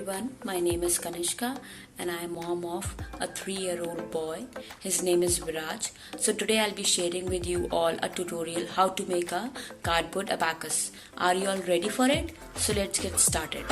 everyone, my name is Kanishka and I am mom of a 3-year-old boy. His name is Viraj. So today I'll be sharing with you all a tutorial how to make a cardboard abacus. Are you all ready for it? So let's get started.